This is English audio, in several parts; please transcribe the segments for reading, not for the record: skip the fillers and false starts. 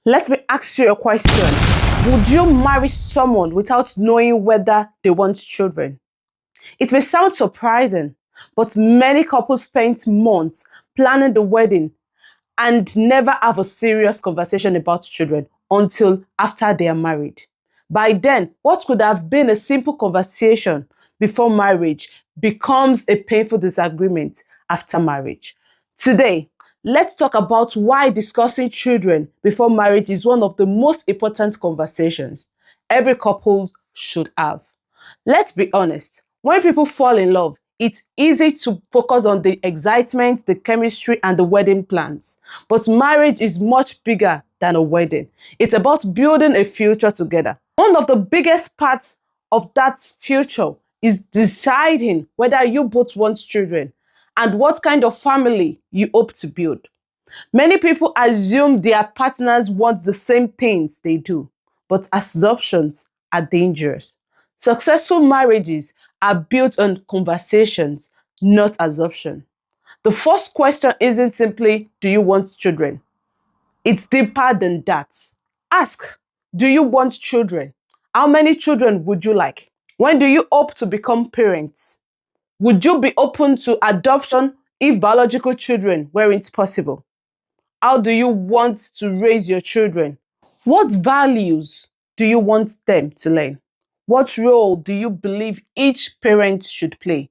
Let me ask you a question. Would you marry someone without knowing whether they want children? It may sound surprising, but many couples spend months planning the wedding and never have a serious conversation about children until after they are married. By then, what could have been a simple conversation before marriage becomes a painful disagreement after marriage. Today, let's talk about why discussing children before marriage is one of the most important conversations every couple should have. Let's be honest, when people fall in love, it's easy to focus on the excitement, the chemistry, and the wedding plans. But marriage is much bigger than a wedding. It's about building a future together. One of the biggest parts of that future is deciding whether you both want children and what kind of family you hope to build. Many people assume their partners want the same things they do, but assumptions are dangerous. Successful marriages are built on conversations, not assumption. The first question isn't simply, do you want children? It's deeper than that. Ask, do you want children? How many children would you like? When do you hope to become parents? Would you be open to adoption if biological children weren't possible? How do you want to raise your children? What values do you want them to learn? What role do you believe each parent should play?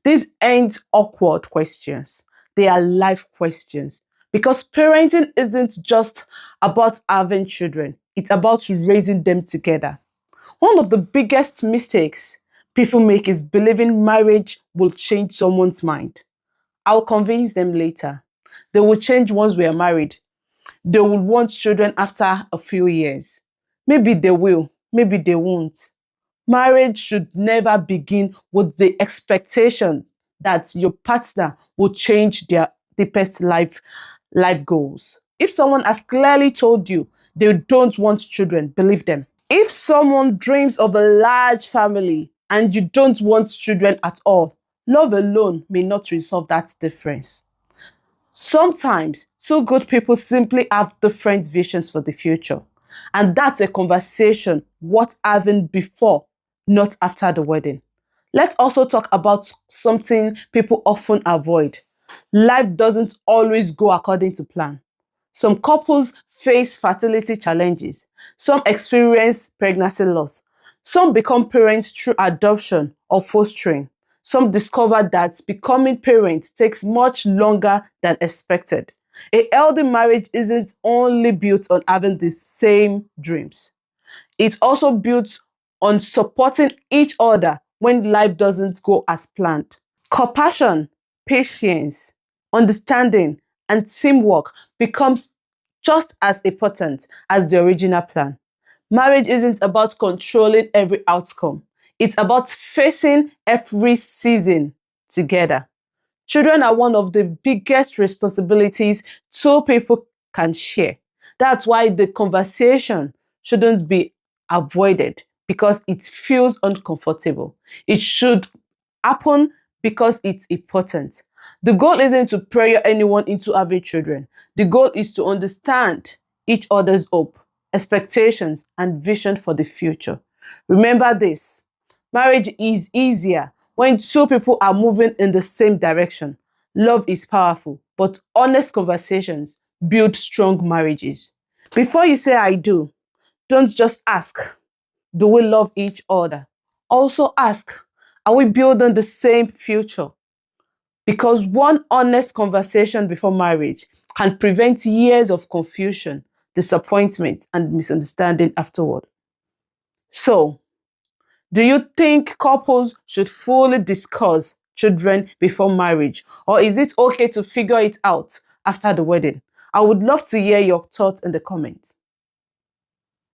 These aren't awkward questions. They are life questions. Because parenting isn't just about having children. It's about raising them together. One of the biggest mistakes people make is believing marriage will change someone's mind. I'll convince them later. They will change once we are married. They will want children after a few years. Maybe they will, maybe they won't. Marriage should never begin with the expectation that your partner will change their deepest life goals. If someone has clearly told you they don't want children, believe them. If someone dreams of a large family and you don't want children at all, love alone may not resolve that difference. Sometimes, two good people simply have different visions for the future. And that's a conversation worth having before, not after the wedding. Let's also talk about something people often avoid. Life doesn't always go according to plan. Some couples face fertility challenges. Some experience pregnancy loss. Some become parents through adoption or fostering. Some discover that becoming parents takes much longer than expected. A healthy marriage isn't only built on having the same dreams. It's also built on supporting each other when life doesn't go as planned. Compassion, patience, understanding, and teamwork becomes just as important as the original plan. Marriage isn't about controlling every outcome. It's about facing every season together. Children are one of the biggest responsibilities two people can share. That's why the conversation shouldn't be avoided because it feels uncomfortable. It should happen because it's important. The goal isn't to pressure anyone into having children. The goal is to understand each other's hope, expectations, and vision for the future. Remember this, marriage is easier when two people are moving in the same direction. Love is powerful, but honest conversations build strong marriages. Before you say I do, don't just ask, do we love each other? Also ask, are we building the same future? Because one honest conversation before marriage can prevent years of confusion, disappointment, and misunderstanding afterward. So, do you think couples should fully discuss children before marriage, or is it okay to figure it out after the wedding? I would love to hear your thoughts in the comments.